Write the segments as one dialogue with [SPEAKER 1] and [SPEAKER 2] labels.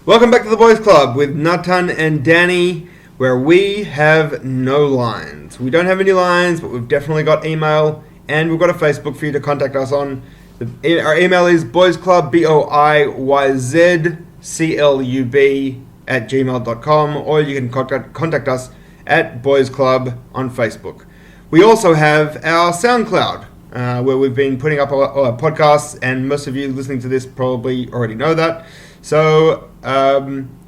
[SPEAKER 1] Welcome back to the Boiyz Club with Natan and Danny, where we have no lines. We don't have any lines, but we've definitely got email, and we've got a Facebook for you to contact us on. Our email is boyzclub, BOIYZCLUB @gmail.com, or you can contact us at Boiyz Club on Facebook. We also have our SoundCloud, where we've been putting up our podcasts, and most of you listening to this probably already know that. So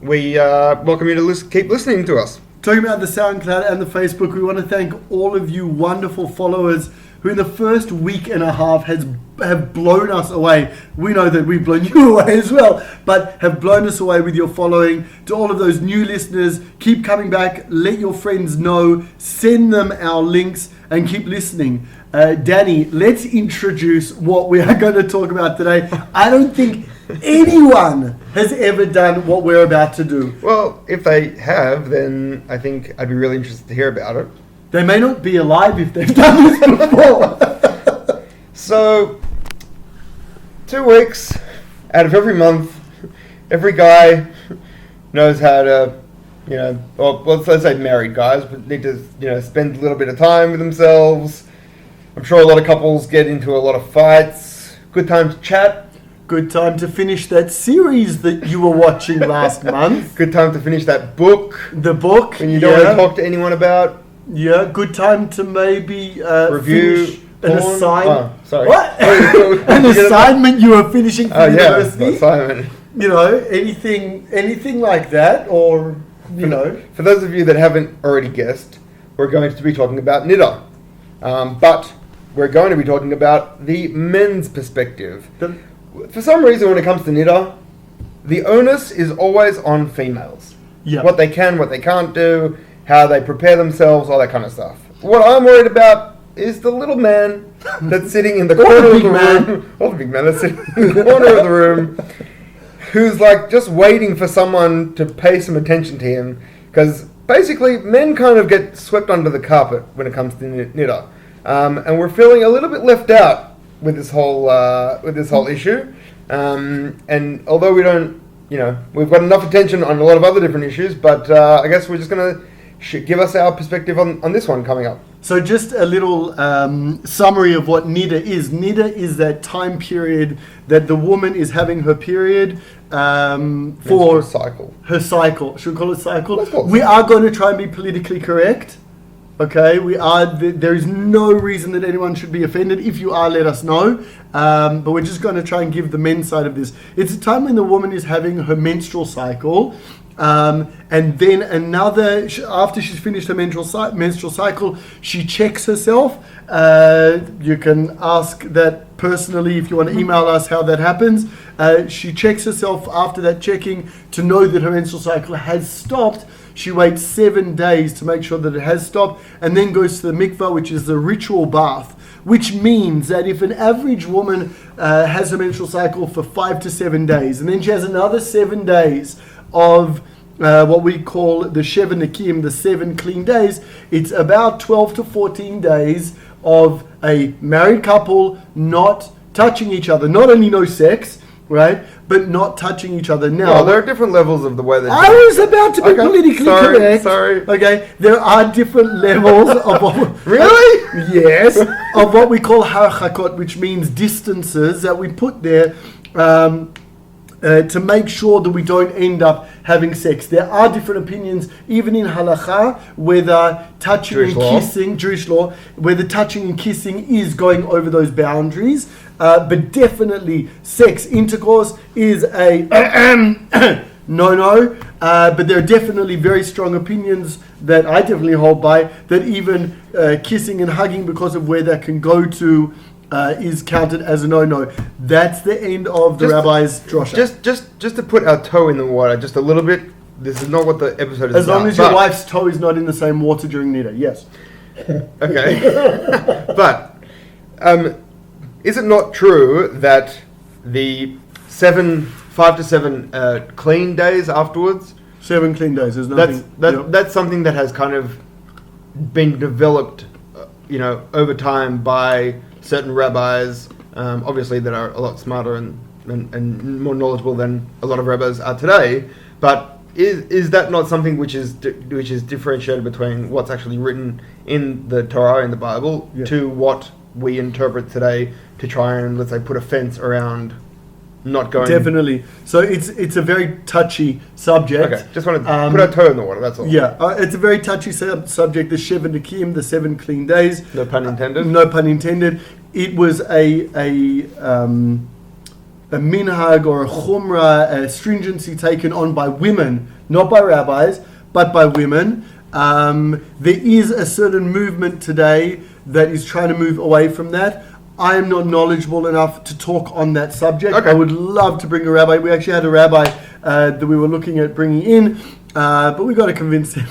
[SPEAKER 1] we welcome you to keep listening to us.
[SPEAKER 2] Talking about the SoundCloud and the Facebook, we want to thank all of you wonderful followers who in the first week and a half have blown us away. We know that we've blown you away as well, but have blown us away with your following. To all of those new listeners, keep coming back, let your friends know, send them our links, and keep listening. Danny, let's introduce what we are going to talk about today. I don't think anyone has ever done what we're about to do.
[SPEAKER 1] Well, if they have, then I think I'd be really interested to hear about it.
[SPEAKER 2] They may not be alive if they've done this before.
[SPEAKER 1] So, 2 weeks out of every month, every guy knows how to, or let's say married guys, but need to, spend a little bit of time with themselves. I'm sure a lot of couples get into a lot of fights. Good time to chat.
[SPEAKER 2] Good time to finish that series that you were watching last month.
[SPEAKER 1] Good time to finish that book.
[SPEAKER 2] The book.
[SPEAKER 1] When you don't want to talk to anyone about.
[SPEAKER 2] Yeah, good time to maybe
[SPEAKER 1] review
[SPEAKER 2] finish an assignment.
[SPEAKER 1] Oh, sorry.
[SPEAKER 2] What? An assignment you were finishing for university?
[SPEAKER 1] Yeah, assignment.
[SPEAKER 2] Anything like that, or,
[SPEAKER 1] For those of you that haven't already guessed, we're going to be talking about knitter. But we're going to be talking about the men's perspective. For some reason, when it comes to knitter, the onus is always on females.
[SPEAKER 2] Yeah.
[SPEAKER 1] What they can, what they can't do, how they prepare themselves, all that kind of stuff. What I'm worried about is the little man that's sitting in the corner of the room. Or the big man that's sitting in the corner of the room, who's like just waiting for someone to pay some attention to him. Because basically, men kind of get swept under the carpet when it comes to knitter. And we're feeling a little bit left out with this whole issue. And although we don't, we've got enough attention on a lot of other different issues, but I guess we're just going to give us our perspective on this one coming up.
[SPEAKER 2] So just a little summary of what nidda is. Nidda is that time period that the woman is having her period for
[SPEAKER 1] cycle.
[SPEAKER 2] Her cycle. Should we call it cycle?
[SPEAKER 1] Let's call it
[SPEAKER 2] we are going to try and be politically correct. Okay, we are. There is no reason that anyone should be offended. If you are, let us know. But we're just going to try and give the men's side of this. It's a time when the woman is having her menstrual cycle. And then after she's finished her menstrual cycle, she checks herself. You can ask that personally if you want to email us how that happens. She checks herself after that checking to know that her menstrual cycle has stopped. She waits 7 days to make sure that it has stopped, and then goes to the mikvah, which is the ritual bath, which means that if an average woman has her menstrual cycle for 5 to 7 days, and then she has another 7 days of what we call the Sheva Nakim, the 7 clean days, it's about 12 to 14 days of a married couple not touching each other. Not only no sex, right, but not touching each other. Now,
[SPEAKER 1] there are different levels of the way that
[SPEAKER 2] I was about to be politically correct.
[SPEAKER 1] Sorry.
[SPEAKER 2] Okay, there are different levels of what
[SPEAKER 1] really?
[SPEAKER 2] Yes, of what we call harchakot, which means distances that we put there to make sure that we don't end up having sex. There are different opinions, even in halacha, whether touching and kissing, Jewish law, whether touching and kissing is going over those boundaries. But definitely sex, intercourse is a no. But there are definitely very strong opinions that I definitely hold by, that even kissing and hugging, because of where that can go to, is counted as a no. That's the end of the rabbi's drosha.
[SPEAKER 1] Just to put our toe in the water just a little bit. This is not what the episode is about.
[SPEAKER 2] As long as your wife's toe is not in the same water during nidda, yes.
[SPEAKER 1] Okay. But is it not true that the 5 to 7 clean days afterwards?
[SPEAKER 2] 7 clean days. There's nothing.
[SPEAKER 1] That's something that has kind of been developed, over time by certain rabbis, obviously that are a lot smarter and and more knowledgeable than a lot of rabbis are today. But is that not something which is differentiated between what's actually written in the Torah, in the Bible, to what we interpret today to try and, let's say, put a fence around not going...
[SPEAKER 2] Definitely. So it's a very touchy subject.
[SPEAKER 1] Okay, just want to put our toe in the water, that's all.
[SPEAKER 2] Yeah, it's a very touchy subject, the Sheva Nekim, the 7 clean days.
[SPEAKER 1] No pun intended.
[SPEAKER 2] No pun intended. It was a minhag or a chumrah, a stringency taken on by women, not by rabbis, but by women. There is a certain movement today that is trying to move away from that. I am not knowledgeable enough to talk on that subject.
[SPEAKER 1] Okay.
[SPEAKER 2] I would love to bring a rabbi. We actually had a rabbi that we were looking at bringing in, but we got to convince him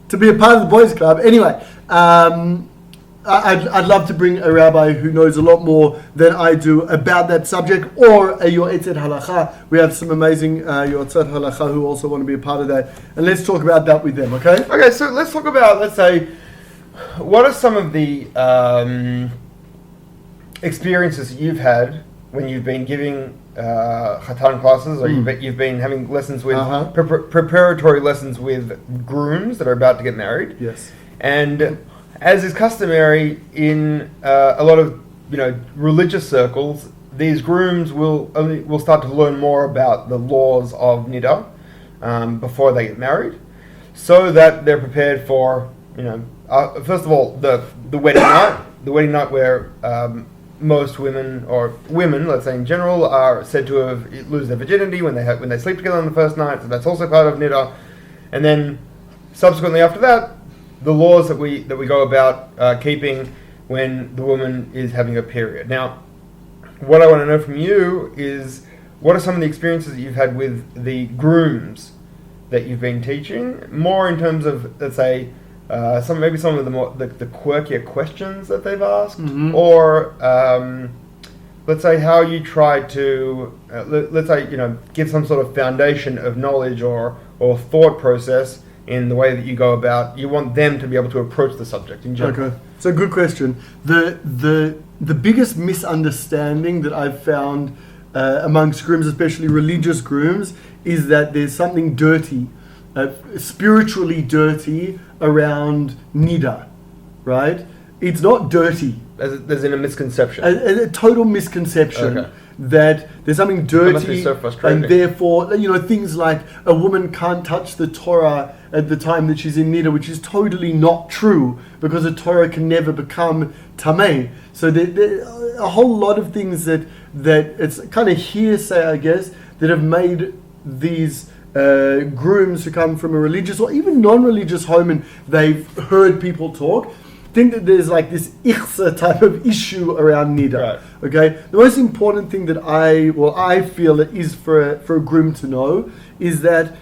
[SPEAKER 2] to be a part of the Boiyz Club. Anyway, I'd love to bring a rabbi who knows a lot more than I do about that subject, or a yoetzet halacha. We have some amazing yoetzet halacha who also want to be a part of that, and let's talk about that with them. Okay?
[SPEAKER 1] Okay, so let's talk about, let's say, what are some of the experiences you've had when you've been giving chatan classes, or you've been having lessons with preparatory lessons with grooms that are about to get married.
[SPEAKER 2] Yes.
[SPEAKER 1] And as is customary in a lot of religious circles, these grooms will start to learn more about the laws of niddah before they get married, so that they're prepared for first of all the wedding night, where most women, or women, let's say in general, are said to have lose their virginity when they sleep together on the first night. So that's also part of niddah, and then subsequently after that, the laws that we go about keeping when the woman is having a period. Now, what I want to know from you is, what are some of the experiences that you've had with the grooms that you've been teaching, more in terms of, let's say, some of the more the quirkier questions that they've asked, or let's say how you try to let's say give some sort of foundation of knowledge or thought process in the way that you go about. You want them to be able to approach the subject in general.
[SPEAKER 2] Okay, so good question. The biggest misunderstanding that I've found amongst grooms, especially religious grooms, is that there's something dirty, spiritually dirty around niddah, right? It's not dirty.
[SPEAKER 1] There's a misconception.
[SPEAKER 2] A total misconception.
[SPEAKER 1] Okay.
[SPEAKER 2] That there's something dirty,
[SPEAKER 1] must be so frustrating.
[SPEAKER 2] and therefore, things like a woman can't touch the Torah at the time that she's in niddah, which is totally not true, because the Torah can never become tameh. So there a whole lot of things that it's kind of hearsay, I guess, that have made these grooms who come from a religious or even non-religious home and they've heard people talk, think that there's like this ichsa type of issue around niddah.
[SPEAKER 1] Right.
[SPEAKER 2] Okay, the most important thing that I feel it is for a groom to know is that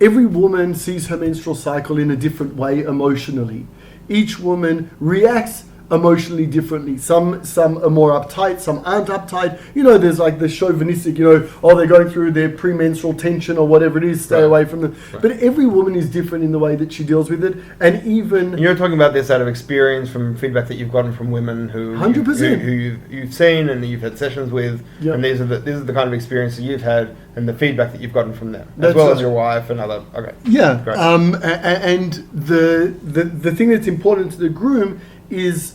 [SPEAKER 2] every woman sees her menstrual cycle in a different way emotionally. Each woman reacts emotionally differently. Some are more uptight, some aren't uptight. There's like the chauvinistic, they're going through their premenstrual tension or whatever it is, stay away from them. Right. But every woman is different in the way that she deals with it. And even...
[SPEAKER 1] You're talking about this out of experience, from feedback that you've gotten from women who
[SPEAKER 2] 100%.
[SPEAKER 1] who you've seen and you've had sessions with, and these are the kind of experiences you've had and the feedback that you've gotten from them, as well as your wife and other... Okay.
[SPEAKER 2] Yeah.
[SPEAKER 1] Great.
[SPEAKER 2] And the thing that's important to the groom is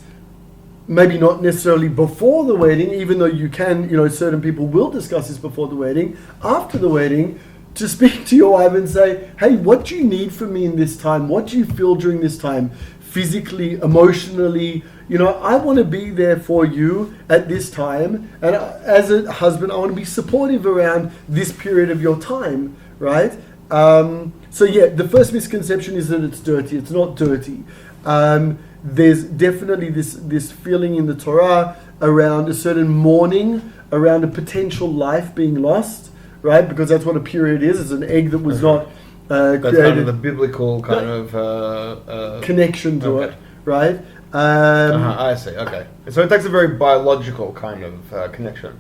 [SPEAKER 2] maybe not necessarily before the wedding, even though you can, certain people will discuss this before the wedding, after the wedding, to speak to your wife and say, hey, what do you need from me in this time? What do you feel during this time? Physically, emotionally, I want to be there for you at this time. And as a husband, I want to be supportive around this period of your time, right? So the first misconception is that it's dirty. It's not dirty. There's definitely this feeling in the Torah around a certain mourning, around a potential life being lost, right? Because that's what a period is. It's an egg that was not
[SPEAKER 1] that's
[SPEAKER 2] created.
[SPEAKER 1] kind of the biblical kind of
[SPEAKER 2] connection to it, right?
[SPEAKER 1] I see. Okay, so it takes a very biological kind of connection.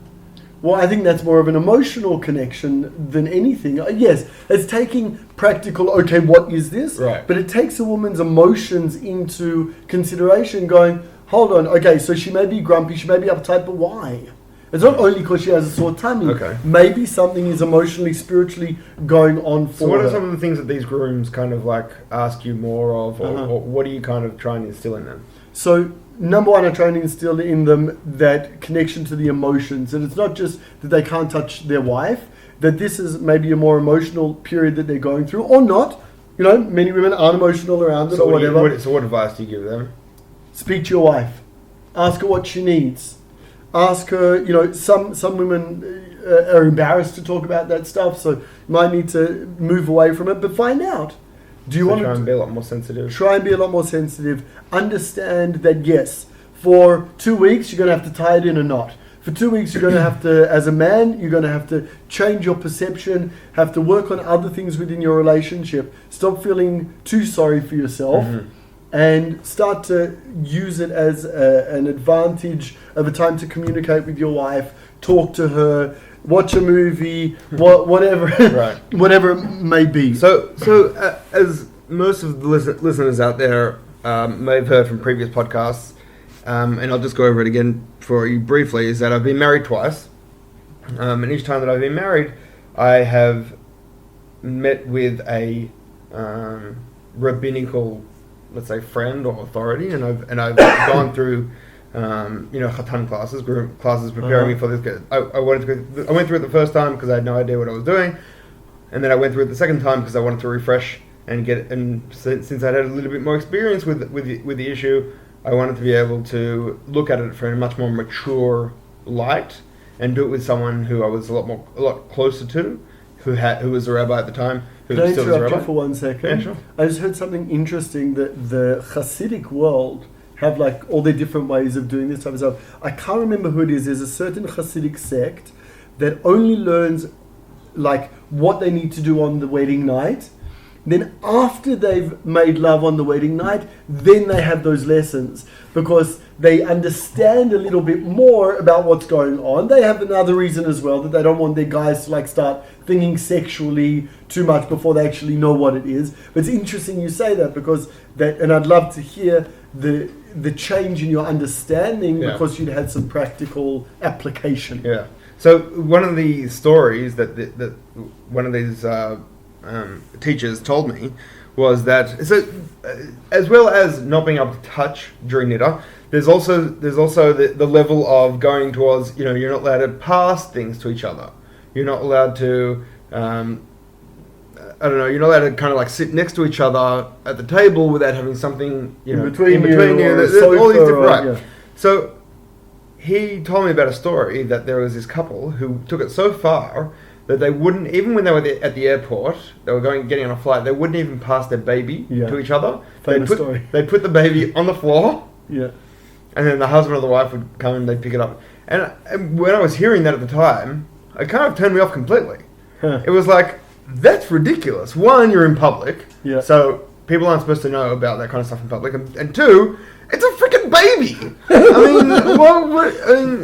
[SPEAKER 2] Well, I think that's more of an emotional connection than anything. Yes, it's taking practical, okay, what is this?
[SPEAKER 1] Right.
[SPEAKER 2] But it takes a woman's emotions into consideration, going, hold on, okay, so she may be grumpy, she may be uptight, but why? It's not only because she has a sore tummy.
[SPEAKER 1] Okay.
[SPEAKER 2] Maybe something is emotionally, spiritually going on for
[SPEAKER 1] So what
[SPEAKER 2] her.
[SPEAKER 1] are some of the things that these grooms kind of like ask you more of, or what are you kind of trying to instill in them?
[SPEAKER 2] So, number one, I try and instill in them that connection to the emotions. And it's not just that they can't touch their wife, that this is maybe a more emotional period that they're going through, or not. You know, many women aren't emotional around it, or whatever.
[SPEAKER 1] So what advice do you give them?
[SPEAKER 2] Speak to your wife. Ask her what she needs. Ask her, you know, some women are embarrassed to talk about that stuff, so you might need to move away from it, but find out. Do you want
[SPEAKER 1] try
[SPEAKER 2] to
[SPEAKER 1] and be a lot more sensitive?
[SPEAKER 2] Try and be a lot more sensitive. Understand that, yes, for 2 weeks, you're going to have to tie it in a knot. For 2 weeks, you're going to have to, as a man, you're going to have to change your perception, have to work on other things within your relationship. Stop feeling too sorry for yourself. And start to use it as an advantage of a time to communicate with your wife, talk to her, watch a movie, whatever,
[SPEAKER 1] Right.
[SPEAKER 2] whatever it may be.
[SPEAKER 1] So as most of the listeners out there may have heard from previous podcasts, and I'll just go over it again for you briefly, is that I've been married twice. And each time that I've been married, I have met with a rabbinical, let's say, friend or authority, and I've gone through chatan classes preparing me for this. I went through it the first time because I had no idea what I was doing, and then I went through it the second time because I wanted to refresh and since I had a little bit more experience with the issue, I wanted to be able to look at it from a much more mature light and do it with someone who I was a lot closer to, who was a rabbi at the time.
[SPEAKER 2] Can I interrupt you for 1 second?
[SPEAKER 1] Yeah, sure.
[SPEAKER 2] I just heard something interesting that the Hasidic world have like all their different ways of doing this type of stuff. I can't remember who it is. There's a certain Hasidic sect that only learns like what they need to do on the wedding night. Then after they've made love on the wedding night, then they have those lessons because they understand a little bit more about what's going on. They have another reason as well that they don't want their guys to like start thinking sexually too much before they actually know what it is. But it's interesting you say that because and I'd love to hear the change in your understanding because you'd had some practical application.
[SPEAKER 1] Yeah. So one of the stories that one of these teachers told me was that as well as not being able to touch during niddah, there's also the level of going towards, you're not allowed to pass things to each other. You're not allowed to you're not allowed to kind of like sit next to each other at the table without having something in between you. There's all these different, right. Yeah. So he told me about a story that there was this couple who took it so far that they wouldn't, even when they were at the airport, they were getting on a flight, they wouldn't even pass their baby to each other.
[SPEAKER 2] Famous story.
[SPEAKER 1] They'd put the baby on the floor.
[SPEAKER 2] Yeah.
[SPEAKER 1] And then the husband or the wife would come and they'd pick it up. And when I was hearing that at the time, it kind of turned me off completely.
[SPEAKER 2] Huh.
[SPEAKER 1] It was like, that's ridiculous. One, you're in public.
[SPEAKER 2] Yeah.
[SPEAKER 1] So people aren't supposed to know about that kind of stuff in public. And two, it's a freaking baby.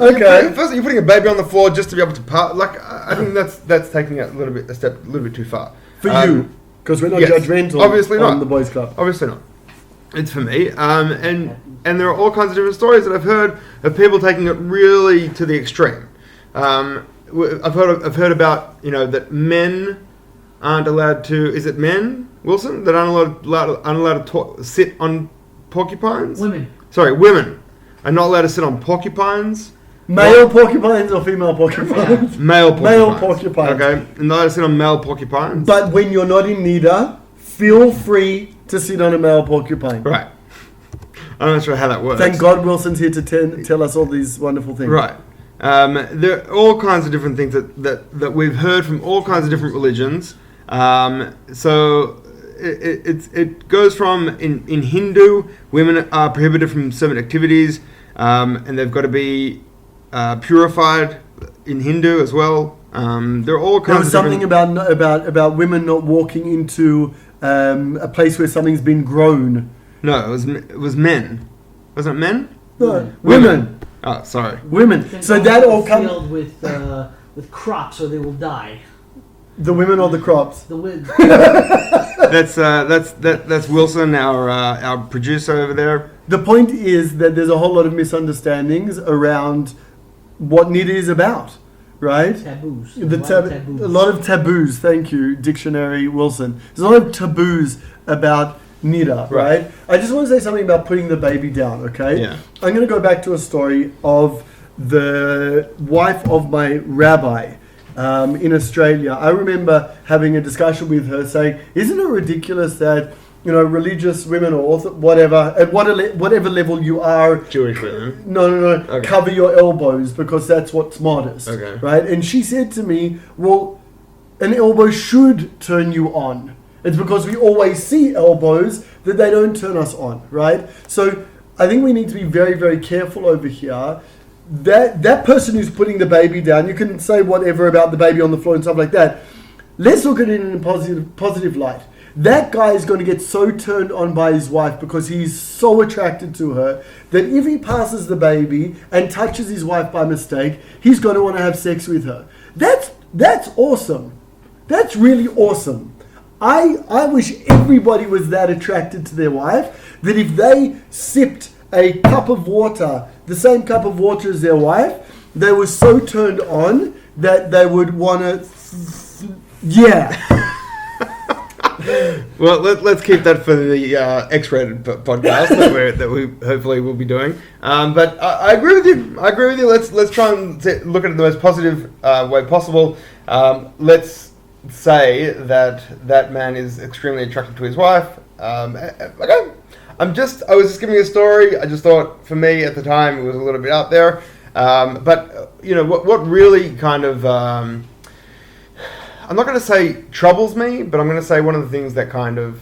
[SPEAKER 1] Okay. First, you're putting a baby on the floor just to be able to part. Like, I think that's taking it a little bit too far.
[SPEAKER 2] For you, because we're not judgmental.
[SPEAKER 1] Obviously not.
[SPEAKER 2] On the Boiyz Club.
[SPEAKER 1] Obviously not. It's for me. And there are all kinds of different stories that I've heard of people taking it really to the extreme. I've heard about that men aren't allowed to. Is it men, Wilson, that aren't allowed to sit on porcupines?
[SPEAKER 3] Women.
[SPEAKER 1] Sorry, women are not allowed to sit on porcupines.
[SPEAKER 2] Male porcupines or female porcupines?
[SPEAKER 1] Male porcupines.
[SPEAKER 2] Male porcupines.
[SPEAKER 1] Okay, and not allowed to sit on male porcupines.
[SPEAKER 2] But when you're not in niddah, feel free to sit on a male porcupine.
[SPEAKER 1] Right. I'm not sure how that works.
[SPEAKER 2] Thank God Wilson's here to tell us all these wonderful things.
[SPEAKER 1] Right. There are all kinds of different things that we've heard from all kinds of different religions. So it goes from in Hindu, women are prohibited from certain activities, and they've got to be purified in Hindu as well. There are all kinds.
[SPEAKER 2] There was
[SPEAKER 1] of
[SPEAKER 2] something about women not walking into a place where something's been grown.
[SPEAKER 1] No, it was men. Wasn't it men?
[SPEAKER 2] No, women.
[SPEAKER 1] Oh, sorry.
[SPEAKER 2] Women. So that all comes
[SPEAKER 3] filled with crops, or they will die.
[SPEAKER 2] The women or the crops?
[SPEAKER 3] The women.
[SPEAKER 1] That's Wilson, our producer over there.
[SPEAKER 2] The point is that there's a whole lot of misunderstandings around what NIDA is about, right?
[SPEAKER 3] Taboos.
[SPEAKER 2] The
[SPEAKER 3] A lot of taboos.
[SPEAKER 2] A lot of taboos. Thank you, Dictionary Wilson. There's a lot of taboos about NIDA, right? I just want to say something about putting the baby down, okay?
[SPEAKER 1] Yeah.
[SPEAKER 2] I'm going to go back to a story of the wife of my rabbi in Australia. I remember having a discussion with her saying, isn't it ridiculous that, you know, religious women or whatever, at whatever level you are,
[SPEAKER 1] Jewish women.
[SPEAKER 2] no,
[SPEAKER 1] Okay.
[SPEAKER 2] cover your elbows because that's what's modest,
[SPEAKER 1] Okay.
[SPEAKER 2] right? And she said to me, well, an elbow should turn you on. It's because we always see elbows that they don't turn us on, right? So I think we need to be very, very careful over here. That person who's putting the baby down, you can say whatever about the baby on the floor and stuff like that. Let's look at it in a positive light. That guy is going to get so turned on by his wife because he's so attracted to her that if he passes the baby and touches his wife by mistake, he's going to want to have sex with her. That's awesome. That's really awesome. I wish everybody was that attracted to their wife that if they sipped a cup of water, the same cup of water as their wife, they were so turned on that they would want to, yeah.
[SPEAKER 1] Well, let's keep that for the X-rated podcast that we hopefully will be doing. But I agree with you. Let's try and look at it the most positive way possible. Let's say that man is extremely attracted to his wife. Okay. I was just giving a story. I just thought, for me at the time, it was a little bit out there. But you know what really kind of I'm not going to say troubles me, but I'm going to say one of the things that kind of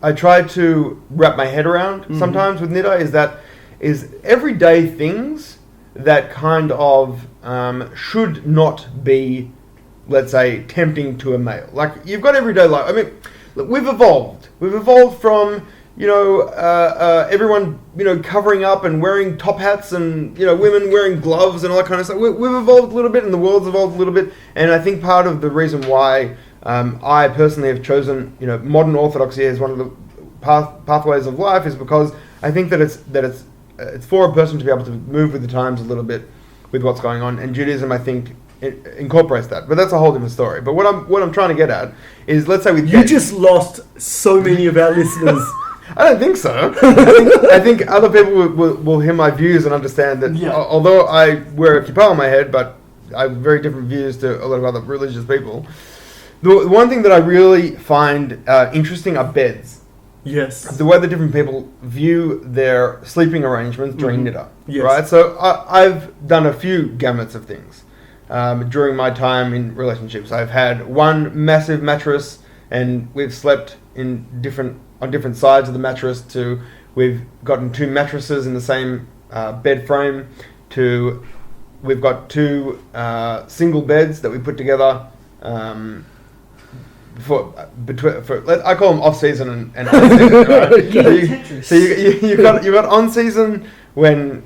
[SPEAKER 1] I try to wrap my head around sometimes with NIDA is everyday things that kind of should not be, let's say, tempting to a male. Like, you've got everyday life. I mean, look, we've evolved. We've evolved from, you know, everyone, you know, covering up and wearing top hats and, you know, women wearing gloves and all that kind of stuff. We've evolved a little bit and the world's evolved a little bit. And I think part of the reason why I personally have chosen, you know, modern orthodoxy as one of the pathways of life is because I think that it's for a person to be able to move with the times a little bit with what's going on. And Judaism, I think, it incorporates that. But that's a whole different story. But what I'm trying to get at is, let's say with
[SPEAKER 2] You just lost so many of our listeners.
[SPEAKER 1] I don't think so. I think other people will hear my views and understand that although I wear a kippah on my head, but I have very different views to a lot of other religious people. The one thing that I really find interesting are beds.
[SPEAKER 2] Yes.
[SPEAKER 1] The way that different people view their sleeping arrangements during NIDA.
[SPEAKER 2] Yes.
[SPEAKER 1] Right? So I've done a few gamuts of things during my time in relationships. I've had one massive mattress and we've slept on different sides of the mattress, to we've gotten two mattresses in the same bed frame, to we've got two single beds that we put together I call them off season and on season, right? So you've got on season when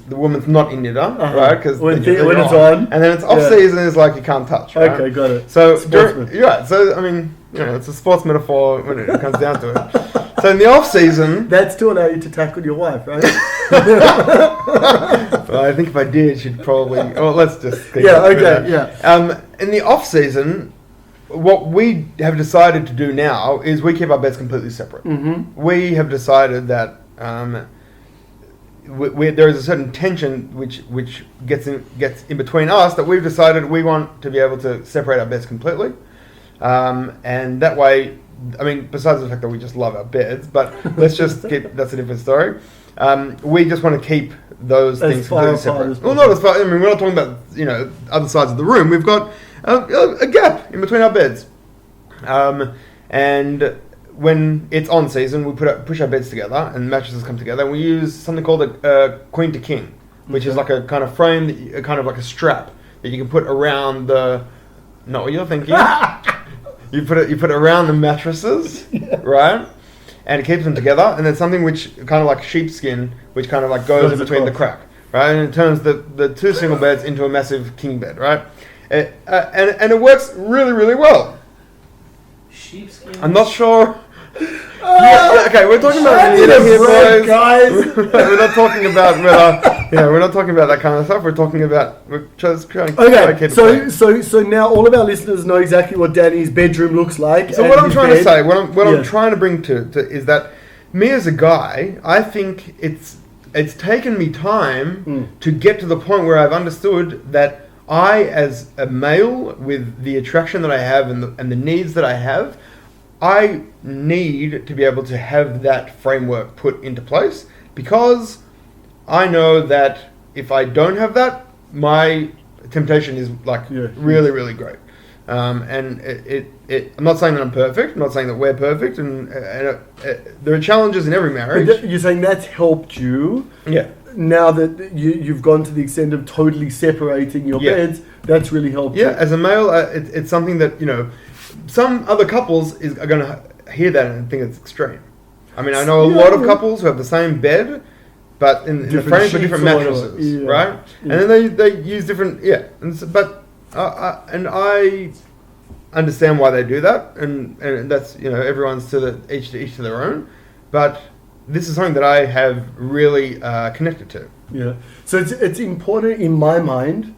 [SPEAKER 1] the woman's not in NIDA, right? Because
[SPEAKER 2] when it's on,
[SPEAKER 1] and then it's off season is like you can't touch. Right?
[SPEAKER 2] Okay, got it.
[SPEAKER 1] So so I mean, you know, it's a sports metaphor when it comes down to it. So in the off season,
[SPEAKER 2] that's to allow you to tackle your wife, right?
[SPEAKER 1] Well, I think if I did, she'd probably. Well, let's just.
[SPEAKER 2] In
[SPEAKER 1] the off season, what we have decided to do now is we keep our beds completely separate. Mm-hmm. We have decided that there is a certain tension which gets in between us, that we've decided we want to be able to separate our beds completely, and that way, I mean, besides the fact that we just love our beds, but let's just keep, that's a different story. We just want to keep those things completely separate. Well, not as far. I mean, we're not talking about, you know, other sides of the room. We've got a gap in between our beds, and when it's on season, we push our beds together and mattresses come together, and we use something called a queen to king, which is like a kind of frame, kind of like a strap that you can put around the. Not what you're thinking. You put it around the mattresses, right? And it keeps them together, and then something which kind of like sheepskin, which kind of like goes in between the crack, right? And it turns the two single beds into a massive king bed, right? And it works really, really well.
[SPEAKER 3] Sheepskin.
[SPEAKER 1] I'm not sure Okay, we're talking about
[SPEAKER 2] I need
[SPEAKER 1] nida
[SPEAKER 2] a
[SPEAKER 1] here,
[SPEAKER 2] break,
[SPEAKER 1] boys.
[SPEAKER 2] guys.
[SPEAKER 1] We're not talking about we're not talking about that kind of stuff. We're talking about we're just trying to
[SPEAKER 2] Okay,
[SPEAKER 1] keep it clean.
[SPEAKER 2] so now all of our listeners know exactly what Danny's bedroom looks like.
[SPEAKER 1] So
[SPEAKER 2] and
[SPEAKER 1] what I'm
[SPEAKER 2] his
[SPEAKER 1] trying to
[SPEAKER 2] bed.
[SPEAKER 1] say, what
[SPEAKER 2] Yeah.
[SPEAKER 1] I'm trying to bring to is that me as a guy, I think it's taken me time to get to the point where I've understood that I, as a male, with the attraction that I have and the needs that I have, I need to be able to have that framework put into place, because I know that if I don't have that, my temptation is really, really great. And I'm not saying that I'm perfect. I'm not saying that we're perfect, and there are challenges in every marriage.
[SPEAKER 2] But you're saying that's helped you.
[SPEAKER 1] Yeah.
[SPEAKER 2] Now that you've gone to the extent of totally separating your beds, that's really helped you.
[SPEAKER 1] Yeah, as a male, it's something that, some other couples are going to hear that and think it's extreme. I mean, I know a lot of couples who have the same bed, but in the frame for different mattresses, right? And then they use different, but I understand why they do that, and that's, everyone's each to their own, but this is something that I have really connected to.
[SPEAKER 2] Yeah. So it's important in my mind.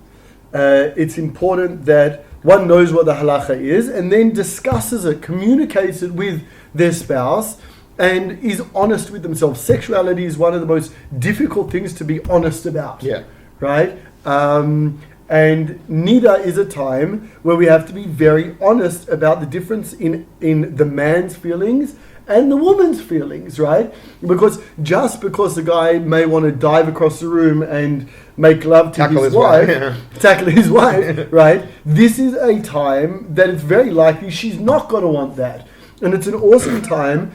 [SPEAKER 2] It's important that one knows what the halacha is and then discusses it, communicates it with their spouse, and is honest with themselves. Sexuality is one of the most difficult things to be honest about.
[SPEAKER 1] Yeah.
[SPEAKER 2] Right? And nida is a time where we have to be very honest about the difference in the man's feelings and the woman's feelings, right? Because just because the guy may want to dive across the room and make love to his wife, tackle his wife, right? This is a time that it's very likely she's not going to want that. And it's an awesome time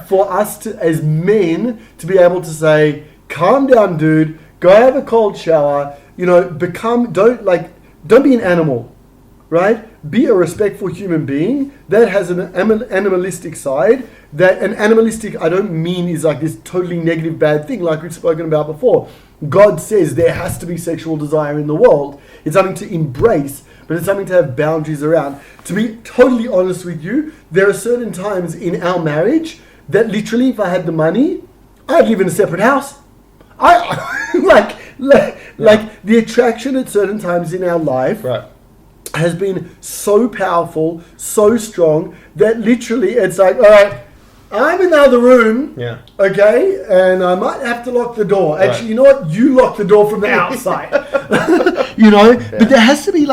[SPEAKER 2] for us to, as men, to be able to say, calm down, dude, go have a cold shower, don't be an animal, right? Be a respectful human being that has an animalistic side. That an animalistic, I don't mean is like this totally negative bad thing like we've spoken about before. God says there has to be sexual desire in the world. It's something to embrace, but it's something to have boundaries around. To be totally honest with you, there are certain times in our marriage that literally, if I had the money, I'd live in a separate house. Like the attraction at certain times in our life has been so powerful, so strong, that literally it's like, all right, I'm in the other room, okay, and I might have to lock the door. Actually, you know what? You lock the door from the outside. But there has to be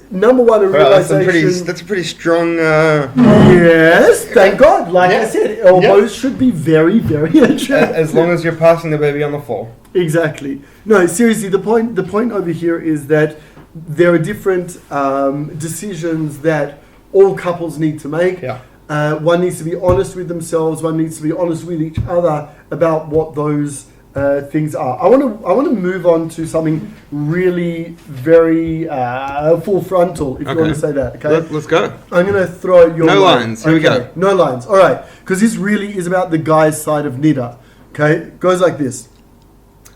[SPEAKER 2] number one, a realization.
[SPEAKER 1] That's a pretty strong.
[SPEAKER 2] Yes, thank God. I said, elbows should be very, very attractive.
[SPEAKER 1] As long as you're passing the baby on the floor.
[SPEAKER 2] Exactly. No, seriously, the point over here is that there are different decisions that all couples need to make.
[SPEAKER 1] Yeah.
[SPEAKER 2] One needs to be honest with themselves. One needs to be honest with each other about what those things are. I want to move on to something really very full frontal, if you want to say that. Okay.
[SPEAKER 1] Let's go.
[SPEAKER 2] I'm going to throw your
[SPEAKER 1] lines. Here we go.
[SPEAKER 2] No lines. All right. Because this really is about the guy's side of nida. Okay. It goes like this.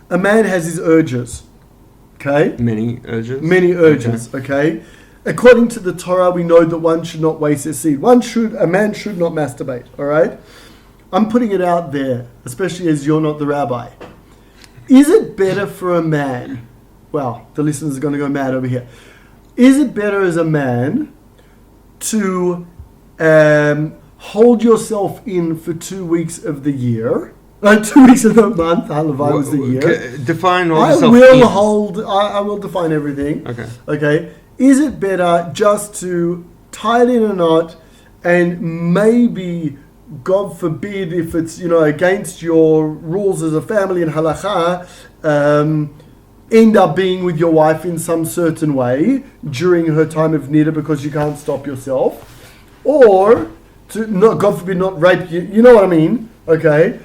[SPEAKER 2] A man has his urges. Okay.
[SPEAKER 1] Many urges.
[SPEAKER 2] Okay. According to the Torah, we know that one should not waste his seed. A man should not masturbate. All right. I'm putting it out there, especially as you're not the rabbi. Is it better for a man? Well, the listeners are going to go mad over here. Is it better as a man to hold yourself in for 2 weeks of the year? 2 weeks of the month, Halavai was the year.
[SPEAKER 1] Define hold
[SPEAKER 2] I
[SPEAKER 1] yourself
[SPEAKER 2] will I will define everything. Okay. Is it better just to tie it in a knot and maybe, God forbid, if it's against your rules as a family in halakha, end up being with your wife in some certain way during her time of nida because you can't stop yourself, or to not, God forbid, not rape you? You know what I mean? Okay.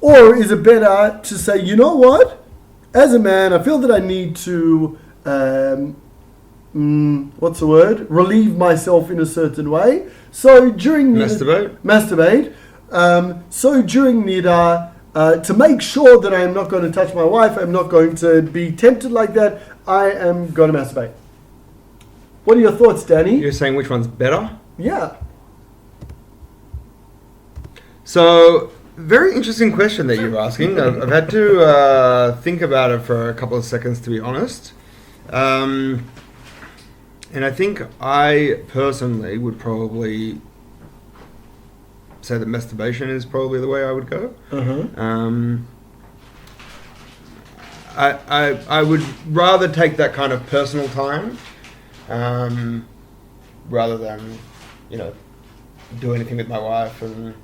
[SPEAKER 2] Or is it better to say, you know what? As a man, I feel that I need to, relieve myself in a certain way. So during masturbate. So during nida, to make sure that I am not going to touch my wife, I'm not going to be tempted like that, I am going to masturbate. What are your thoughts, Danny?
[SPEAKER 1] You're saying which one's better?
[SPEAKER 2] Yeah.
[SPEAKER 1] So, very interesting question that you're asking. I've had to think about it for a couple of seconds, to be honest. And I think I personally would probably say that masturbation is probably the way I would go. I would rather take that kind of personal time rather than, do anything with my wife. And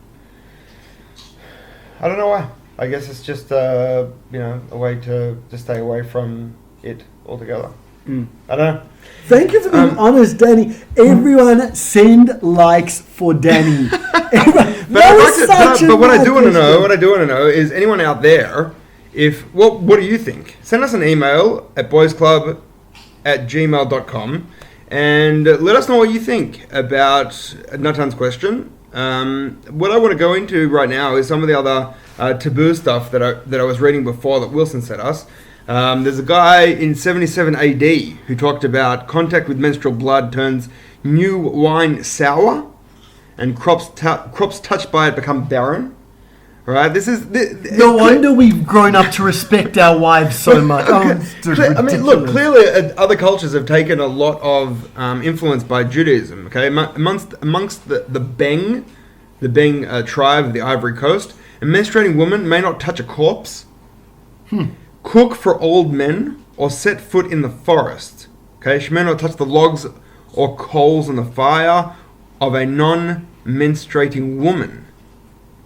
[SPEAKER 1] I don't know why. I guess it's just, a way to stay away from it altogether. I don't know.
[SPEAKER 2] Thank you for being honest, Danny. Everyone send likes for Danny.
[SPEAKER 1] But what I do want to know is anyone out there, what do you think? Send us an email at boyzclub@gmail.com and let us know what you think about Natan's question. What I want to go into right now is some of the other taboo stuff that I was reading before that Wilson sent us. There's a guy in 77 AD who talked about contact with menstrual blood turns new wine sour, and crops touched by it become barren. Right?
[SPEAKER 2] No wonder we've grown up to respect our wives so much.
[SPEAKER 1] Clearly, other cultures have taken a lot of influence by Judaism. Okay, amongst the Beng tribe of the Ivory Coast, a menstruating woman may not touch a corpse, cook for old men, or set foot in the forest. Okay, she may not touch the logs or coals on the fire of a non-menstruating woman.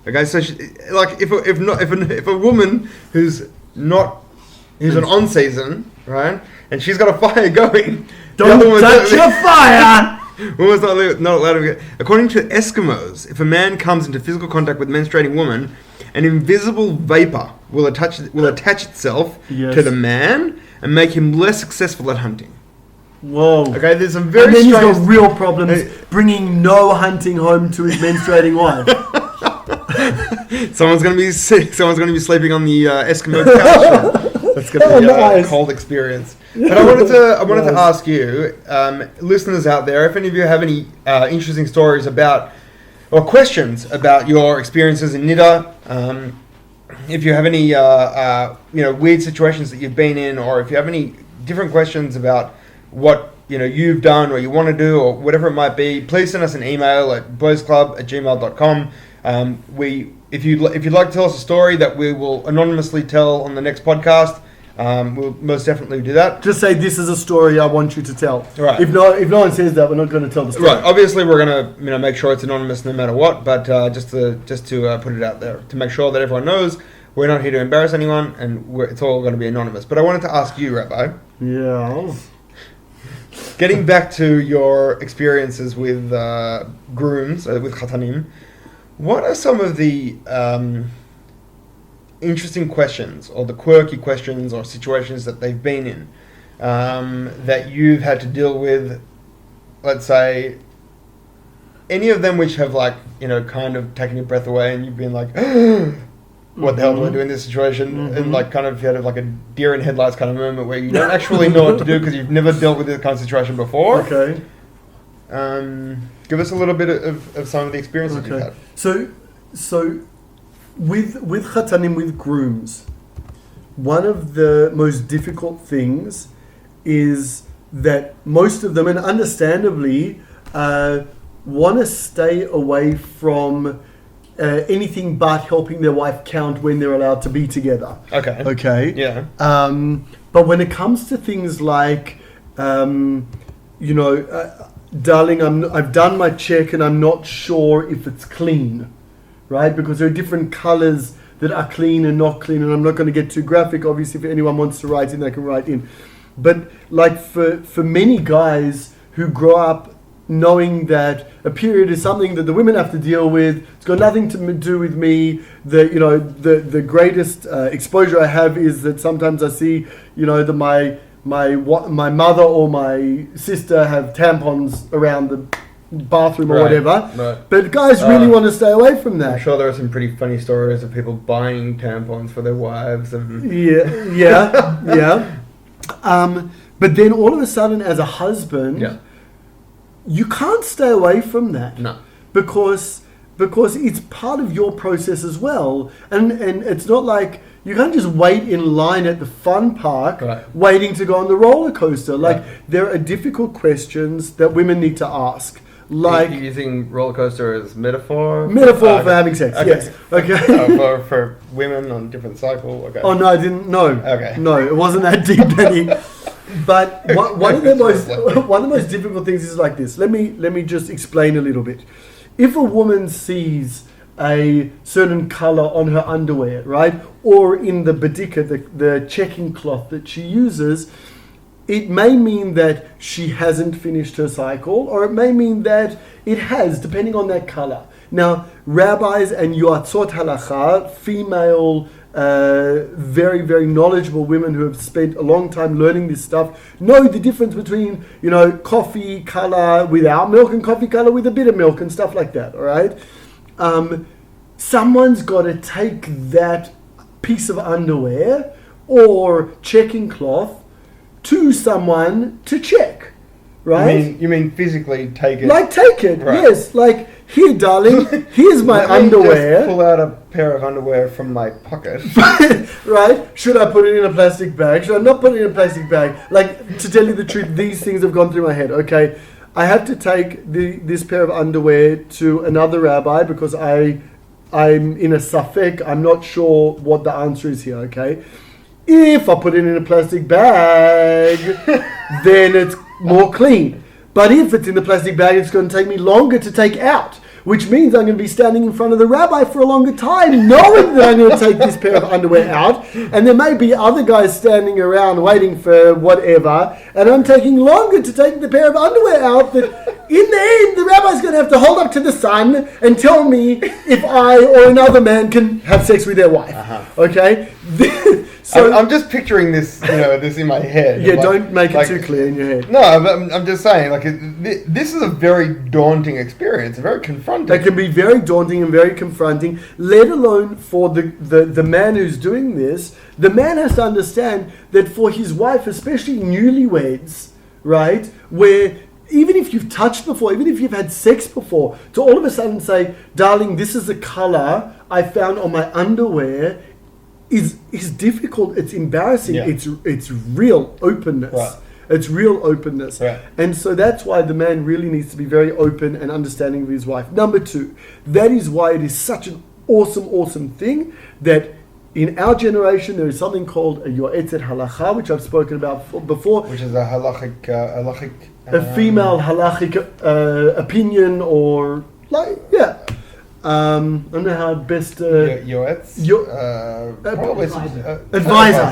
[SPEAKER 1] Okay, so if a woman who's an on season, right, and she's got a fire going,
[SPEAKER 2] don't touch your fire.
[SPEAKER 1] Woman's not allowed to get. According to Eskimos, if a man comes into physical contact with a menstruating woman, an invisible vapor will attach itself to the man and make him less successful at hunting.
[SPEAKER 2] Whoa.
[SPEAKER 1] Okay, there's some very
[SPEAKER 2] and then
[SPEAKER 1] strange...
[SPEAKER 2] he's got real problems bringing no hunting home to his menstruating wife.
[SPEAKER 1] Someone's going to be sick. Someone's going to be sleeping on the Eskimo couch. That's going to be a cold experience. But I wanted to ask you, listeners out there, if any of you have any interesting stories about or questions about your experiences in Nidda, if you have any weird situations that you've been in, or if you have any different questions about what you've done or you want to do or whatever it might be, please send us an email at boyzclub@gmail.com. If you'd like to tell us a story that we will anonymously tell on the next podcast, we'll most definitely do that.
[SPEAKER 2] Just say, this is a story I want you to tell.
[SPEAKER 1] Right.
[SPEAKER 2] If no one says that, we're not going to tell the story.
[SPEAKER 1] Right. Obviously, we're going to make sure it's anonymous no matter what. But just to put it out there to make sure that everyone knows we're not here to embarrass anyone, and it's all going to be anonymous. But I wanted to ask you, Rabbi.
[SPEAKER 2] Yeah.
[SPEAKER 1] Getting back to your experiences with grooms, with khatanim, what are some of the interesting questions or the quirky questions or situations that they've been in that you've had to deal with? Let's say any of them which have kind of taken your breath away and you've been like, what the hell do I do in this situation? And kind of you had a deer in headlights kind of moment where you don't actually know what to do because you've never dealt with this kind of situation before.
[SPEAKER 2] Okay.
[SPEAKER 1] Give us a little bit of some of the experiences you've had.
[SPEAKER 2] So with khatanim, with grooms, one of the most difficult things is that most of them, and understandably, want to stay away from anything but helping their wife count when they're allowed to be together. Okay.
[SPEAKER 1] Yeah.
[SPEAKER 2] But when it comes to things like, darling, I've done my check and I'm not sure if it's clean, right? Because there are different colors that are clean and not clean, and I'm not going to get too graphic. Obviously, if anyone wants to write in, they can write in. But for many guys who grow up knowing that a period is something that the women have to deal with, it's got nothing to do with me. The greatest exposure I have is that sometimes I see, that my mother or my sister have tampons around the bathroom or whatever. Right. But guys really want to stay away from that.
[SPEAKER 1] I'm sure there are some pretty funny stories of people buying tampons for their wives.
[SPEAKER 2] Yeah. But then all of a sudden, as a husband, you can't stay away from that.
[SPEAKER 1] No.
[SPEAKER 2] Because because it's part of your process as well. And it's not like you can't just wait in line at the fun park waiting to go on the roller coaster. Like, there are difficult questions that women need to ask. Like,
[SPEAKER 1] you're using roller coaster as metaphor
[SPEAKER 2] for having sex.
[SPEAKER 1] Okay.
[SPEAKER 2] Yes. Okay.
[SPEAKER 1] For women on different cycle. Okay.
[SPEAKER 2] Oh no, I didn't. No.
[SPEAKER 1] Okay.
[SPEAKER 2] No, it wasn't that deep, Danny. But one of the most difficult things is like this. Let me just explain a little bit. If a woman sees a certain color on her underwear, right, or in the badika, the checking cloth that she uses, it may mean that she hasn't finished her cycle, or it may mean that it has, depending on that color. Now, rabbis and yoatzot halacha, female, very, very knowledgeable women who have spent a long time learning this stuff, know the difference between, coffee color without milk and coffee color with a bit of milk and stuff like that, all right? Someone's got to take that piece of underwear or checking cloth to someone to check, right?
[SPEAKER 1] You mean physically take it?
[SPEAKER 2] Like, take it,
[SPEAKER 1] right.
[SPEAKER 2] Yes. Like, here, darling, here's my underwear.
[SPEAKER 1] Just pull out a pair of underwear from my pocket.
[SPEAKER 2] Right? Should I put it in a plastic bag? Should I not put it in a plastic bag? Like, to tell you the truth, these things have gone through my head. Okay, I have to take this pair of underwear to another rabbi because I'm in a safek. I'm not sure what the answer is here, okay? If I put it in a plastic bag, then it's more clean. But if it's in the plastic bag, it's going to take me longer to take out, which means I'm going to be standing in front of the rabbi for a longer time, knowing that I'm going to take this pair of underwear out, and there may be other guys standing around waiting for whatever, and I'm taking longer to take the pair of underwear out, that in the end, the rabbi's going to have to hold up to the sun and tell me if I or another man can have sex with their wife. Okay?
[SPEAKER 1] So I'm just picturing this, this in my head.
[SPEAKER 2] Yeah, don't make it too clear in your head.
[SPEAKER 1] No, I'm just saying, this is a very daunting experience, very confronting.
[SPEAKER 2] It can be very daunting and very confronting, let alone for the man who's doing this. The man has to understand that for his wife, especially newlyweds, right, where even if you've touched before, even if you've had sex before, to all of a sudden say, darling, this is the color I found on my underwear, is difficult. It's embarrassing.
[SPEAKER 1] Yeah.
[SPEAKER 2] It's real openness.
[SPEAKER 1] Right.
[SPEAKER 2] It's real openness.
[SPEAKER 1] Right.
[SPEAKER 2] And so that's why the man really needs to be very open and understanding of his wife. Number two, that is why it is such an awesome thing that in our generation there is something called a yoetzet halacha, which I've spoken about before.
[SPEAKER 1] Which is a halachic
[SPEAKER 2] a female halachic opinion, or I don't know how best... advisor.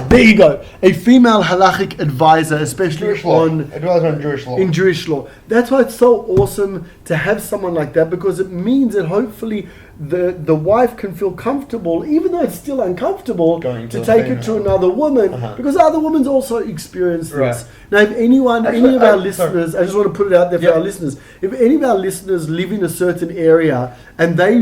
[SPEAKER 2] There you go. A female halachic advisor, especially
[SPEAKER 1] advisor on Jewish law.
[SPEAKER 2] In Jewish law. That's why it's so awesome to have someone like that, because it means that hopefully the wife can feel comfortable, even though it's still uncomfortable, to take it to another woman, because other women also experience this. Right. Now, if any of our listeners, I just want to put it out there for our listeners, if any of our listeners live in a certain area and they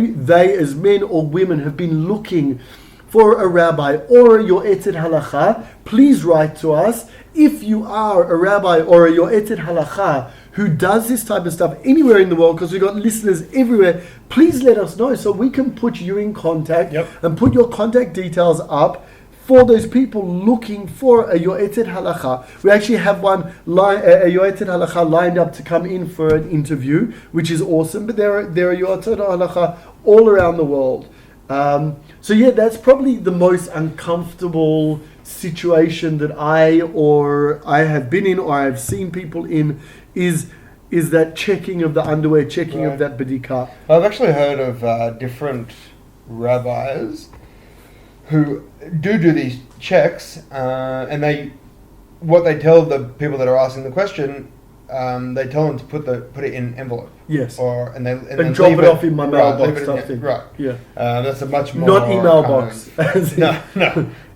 [SPEAKER 2] as men or women have been looking for a rabbi or a yoetzet halacha, please write to us. If you are a rabbi or a yoetzet halacha who does this type of stuff anywhere in the world, because we've got listeners everywhere, please let us know so we can put you in contact and put your contact details up for those people looking for a yoetzet halacha. We actually have a yoetzet halacha lined up to come in for an interview, which is awesome. But there are yoetzet halacha all around the world. That's probably the most uncomfortable situation that I have been in, or I've seen people in, is that checking of the underwear, of that badika.
[SPEAKER 1] I've actually heard of different rabbis who do these checks, and what they tell the people that are asking the question, they tell them to put it in an envelope.
[SPEAKER 2] Yes.
[SPEAKER 1] And
[SPEAKER 2] drop it off in my mailbox.
[SPEAKER 1] Right.
[SPEAKER 2] Yeah.
[SPEAKER 1] That's a much more
[SPEAKER 2] not email box.
[SPEAKER 1] No.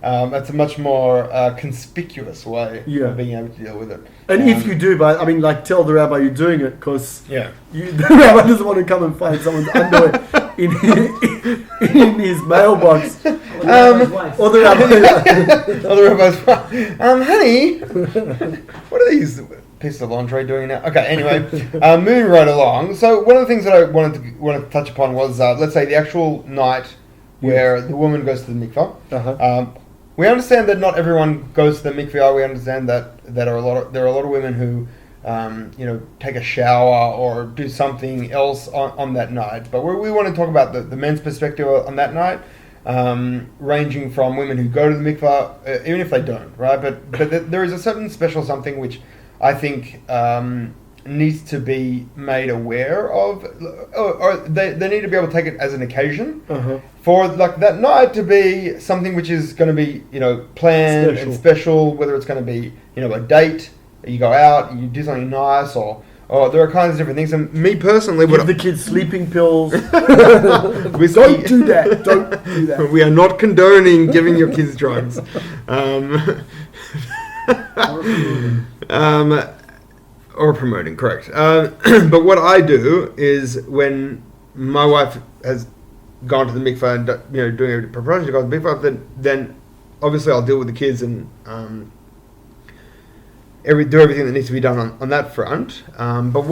[SPEAKER 1] That's a much more conspicuous way of being able to deal with it.
[SPEAKER 2] And if you do, tell the rabbi you're doing it, because
[SPEAKER 1] the
[SPEAKER 2] rabbi doesn't want to come and find someone's underwear in his mailbox. Or the rabbi's
[SPEAKER 1] honey, what are these? pieces of lingerie doing that. Okay, anyway, moving right along. So one of the things that I wanted to touch upon was, let's say, the actual night where the woman goes to the mikvah.
[SPEAKER 2] Uh-huh.
[SPEAKER 1] We understand that not everyone goes to the mikvah. We understand that there are a lot of women who, take a shower or do something else on that night. But we want to talk about the men's perspective on that night. Ranging from women who go to the mikvah, even if they don't, right? But there is a certain special something which I think needs to be made aware of, or they need to be able to take it as an occasion for like that night to be something which is going to be planned and special. Whether it's going to be a date, you go out, you do something nice, or there are kinds of different things. And me personally,
[SPEAKER 2] give the kids sleeping pills. Don't do that. Don't do that.
[SPEAKER 1] We are not condoning giving your kids drugs. Or promoting, correct. But what I do is when my wife has gone to the mikvah and doing a preparation to go to the mikvah, then obviously I'll deal with the kids and do everything that needs to be done on that front. But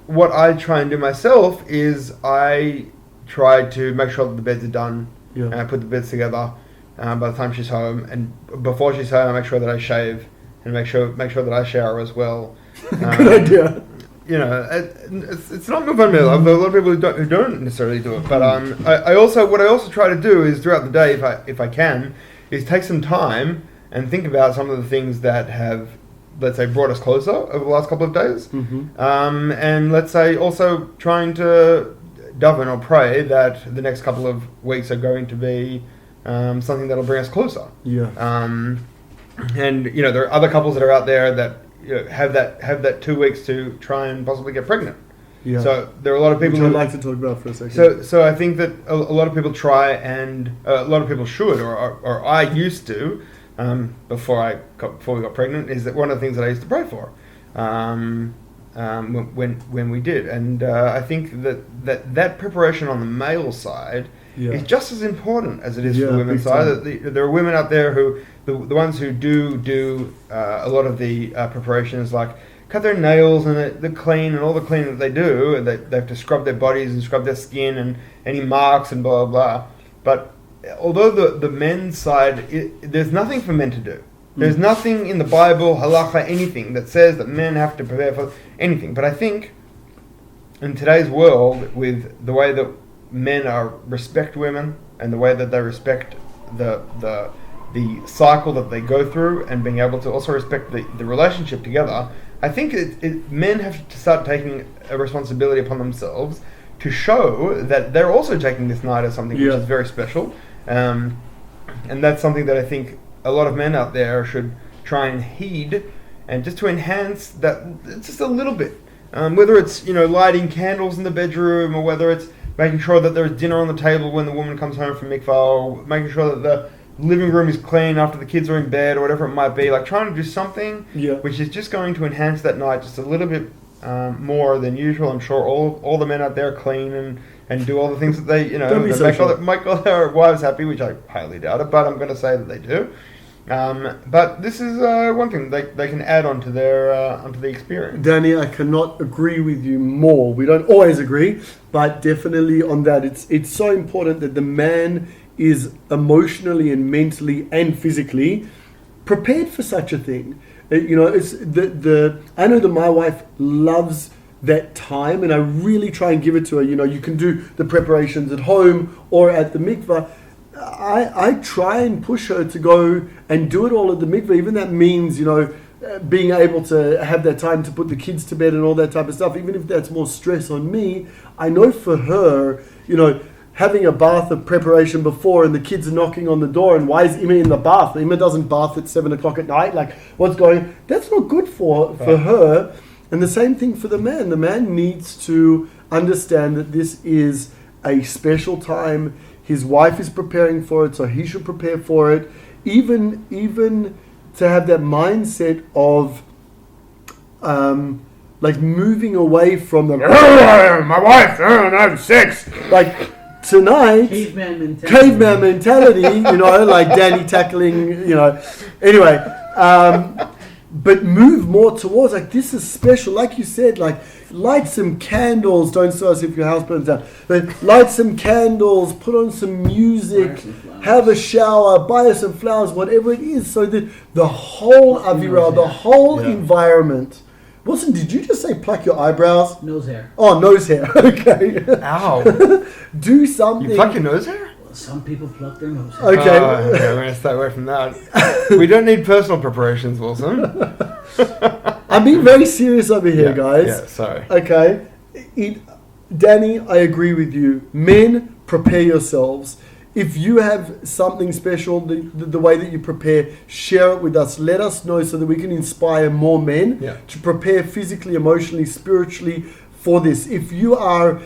[SPEAKER 1] what I try and do myself is I try to make sure that the beds are done. And I put the beds together by the time she's home, and before she's home, I make sure that I shave and make sure that I shower as well.
[SPEAKER 2] Good idea.
[SPEAKER 1] It's not good for me. There are a lot of people who don't necessarily do it. But what I also try to do is throughout the day, if I can, is take some time and think about some of the things that have, let's say, brought us closer over the last couple of days. And let's say also trying to daven or pray that the next couple of weeks are going to be something that'll bring us closer. And there are other couples that are out there that have that 2 weeks to try and possibly get pregnant. So there are a lot of people
[SPEAKER 2] Which I'd like to talk about for a second.
[SPEAKER 1] So I think that a lot of people try, and a lot of people should, or I used to, before we got pregnant, is that one of the things that I used to pray for when we did. And I think that preparation on the male side is just as important as it is for the women's side. There are women out there who, the ones who do a lot of the preparations, like cut their nails and the clean and all the cleaning that they do, and they have to scrub their bodies and scrub their skin and any marks and blah, blah, blah. But although the men's side, there's nothing for men to do. There's nothing in the Bible, halacha, anything that says that men have to prepare for anything. But I think in today's world, with the way that men respect women and the way that they respect the cycle that they go through, and being able to also respect the relationship together, I think men have to start taking a responsibility upon themselves to show that they're also taking this night as something which is very special. And that's something that I think a lot of men out there should try and heed, and just to enhance that just a little bit. Whether it's lighting candles in the bedroom, or whether it's making sure that there's dinner on the table when the woman comes home from mikvah, or making sure that the living room is clean after the kids are in bed, or whatever it might be. Like trying to do something which is just going to enhance that night just a little bit more than usual. I'm sure all the men out there clean and do all the things that they make all their wives happy, which I highly doubt it, but I'm going to say that they do. But this is one thing they can add onto the experience.
[SPEAKER 2] Danny, I cannot agree with you more. We don't always agree, but definitely on that, it's so important that the man is emotionally and mentally and physically prepared for such a thing. It's I know that my wife loves that time, and I really try and give it to her. You can do the preparations at home or at the mikvah. I try and push her to go and do it all at the mikvah. Even that means, being able to have that time to put the kids to bed and all that type of stuff. Even if that's more stress on me, I know for her, having a bath of preparation before, and the kids are knocking on the door, and why is Ima in the bath? Ima doesn't bath at 7 o'clock at night. Like, what's going on? That's not good for her. And the same thing for the man. The man needs to understand that this is a special time. His wife is preparing for it, so he should prepare for it. Even to have that mindset of moving away from the my wife, I'm sex. Like tonight,
[SPEAKER 3] caveman
[SPEAKER 2] mentality, like Danny tackling, Anyway, but move more towards like this is special, like you said, like light some candles. Don't sue us if your house burns down. But light some candles, put on some music, have a shower, buy us some flowers, whatever it is, so that the whole avira, the whole environment. Wilson, did you just say pluck your eyebrows?
[SPEAKER 3] Nose hair.
[SPEAKER 2] Oh, nose hair. Okay.
[SPEAKER 1] Ow.
[SPEAKER 2] Do something.
[SPEAKER 1] You pluck your nose hair?
[SPEAKER 3] Well, some people pluck their nose hair.
[SPEAKER 2] Okay.
[SPEAKER 1] We're going to stay away from that. We don't need personal preparations, Wilson.
[SPEAKER 2] I'm being very serious over here, guys.
[SPEAKER 1] Yeah, sorry.
[SPEAKER 2] Okay. Danny, I agree with you. Men, prepare yourselves. If you have something special, the way that you prepare, share it with us. Let us know so that we can inspire more men to prepare physically, emotionally, spiritually for this. If you are,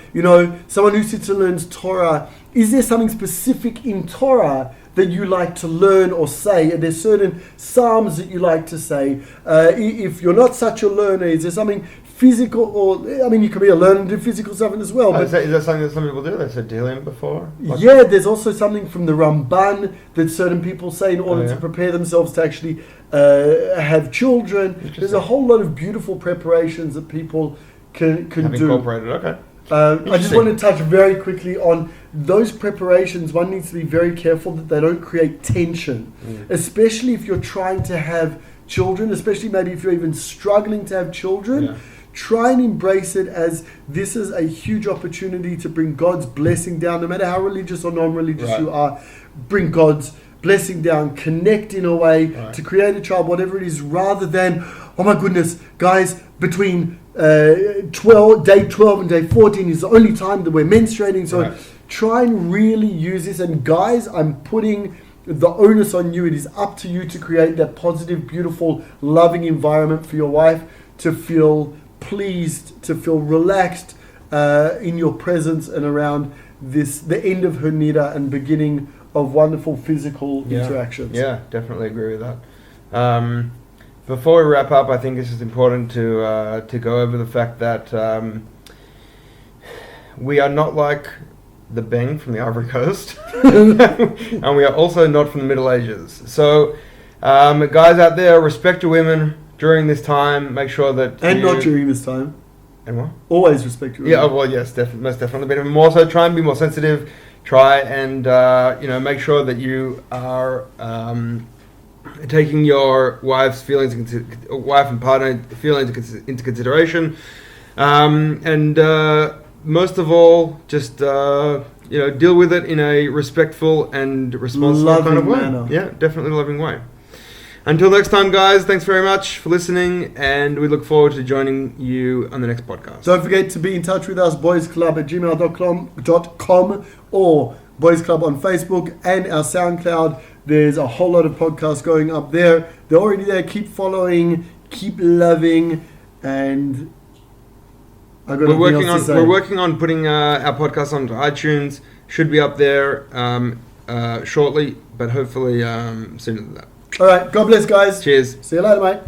[SPEAKER 2] someone who sits and learns Torah, is there something specific in Torah that you like to learn or say? Are there certain psalms that you like to say? If you're not such a learner, is there something physical, or you can be a learner and do physical stuff as well. But
[SPEAKER 1] is that something that some people do? They said Tehillim before?
[SPEAKER 2] Yeah, there's also something from the Ramban that certain people say in order to prepare themselves to actually have children. There's a whole lot of beautiful preparations that people can do.
[SPEAKER 1] Incorporated, okay.
[SPEAKER 2] I just want to touch very quickly on those preparations. One needs to be very careful that they don't create tension, especially if you're trying to have children, especially maybe if you're even struggling to have children. Try and embrace it as this is a huge opportunity to bring God's blessing down, no matter how religious or non-religious you are. Bring God's blessing down, connect in a way to create a child, whatever it is, rather than, oh my goodness, guys, between day 12 and day 14 is the only time that we're menstruating. So try and really use this. And guys, I'm putting the onus on you. It is up to you to create that positive, beautiful, loving environment for your wife to feel pleased, to feel relaxed in your presence and around the end of her nida and beginning of wonderful physical interactions.
[SPEAKER 1] Yeah, definitely agree with that. Before we wrap up, I think it's just important to go over the fact that we are not like the Beng from the Ivory Coast, and we are also not from the Middle Ages. So, guys out there, respect your women during this time. Make sure that
[SPEAKER 2] not during this time.
[SPEAKER 1] And what?
[SPEAKER 2] Always respect your women.
[SPEAKER 1] Yeah, well, yes, most definitely. But even more so, try and be more sensitive. Try and make sure that you are taking your wife's feelings, wife and partner feelings into consideration, and most of all, just deal with it in a respectful and responsible
[SPEAKER 2] loving
[SPEAKER 1] kind of way.
[SPEAKER 2] manner.
[SPEAKER 1] Yeah, definitely a loving way. Until next time, guys, thanks very much for listening, and we look forward to joining you on the next podcast.
[SPEAKER 2] Don't forget to be in touch with us, boyzclub@gmail.com or Boyz Club on Facebook and our SoundCloud. There's a whole lot of podcasts going up there. They're already there. Keep following, keep loving, and
[SPEAKER 1] we're working on putting our podcast onto iTunes. Should be up there shortly, but hopefully sooner than that.
[SPEAKER 2] All right. God bless, guys.
[SPEAKER 1] Cheers.
[SPEAKER 2] See you later, mate.